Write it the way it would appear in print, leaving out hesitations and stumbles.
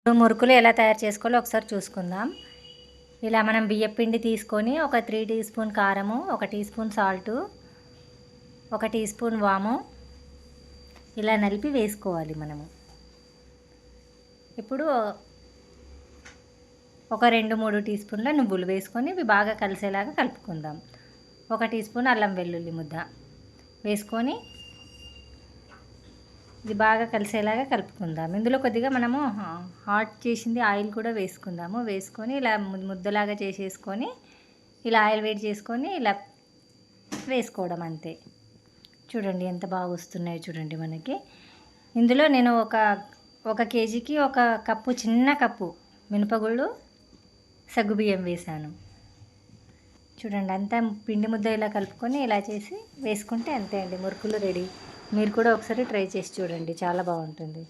ఇప్పుడు మురుకులు ఎలా తయారు చేసుకోవాలో ఒకసారి చూసుకుందాం. ఇలా మనం బియ్యపిండి తీసుకొని ఒక 3 టీ స్పూన్ కారము, 1 teaspoon salt, 1 teaspoon వాము ఇలా నలిపి వేసుకోవాలి మనము. ఇప్పుడు ఒక 2-3 టీ స్పూన్ల నువ్వులు వేసుకొని ఇవి బాగా కలిసేలాగా కలుపుకుందాం. 1 టీ స్పూన్ అల్లం వెల్లుల్లి ముద్ద వేసుకొని ఇది బాగా కలిసేలాగా కలుపుకుందాం. ఇందులో కొద్దిగా మనము హాట్ చేసింది ఆయిల్ కూడా వేసుకుందాము. వేసుకొని ఇలా ముద్దలాగా చేసేసుకొని ఇలా ఆయిల్ వేడి చేసుకొని ఇలా వేసుకోవడం అంతే. చూడండి ఎంత బాగా వస్తున్నాయో చూడండి మనకి. ఇందులో నేను ఒక కేజీకి ఒక కప్పు, చిన్న కప్పు మినపగుళ్ళు, సగ్గుబియ్యం వేసాను. చూడండి అంతా పిండి ముద్ద ఇలా కలుపుకొని ఇలా చేసి వేసుకుంటే అంతే అండి, మురుకులు రెడీ. మీరు కూడా ఒకసారి ట్రై చేసి చూడండి, చాలా బాగుంటుంది.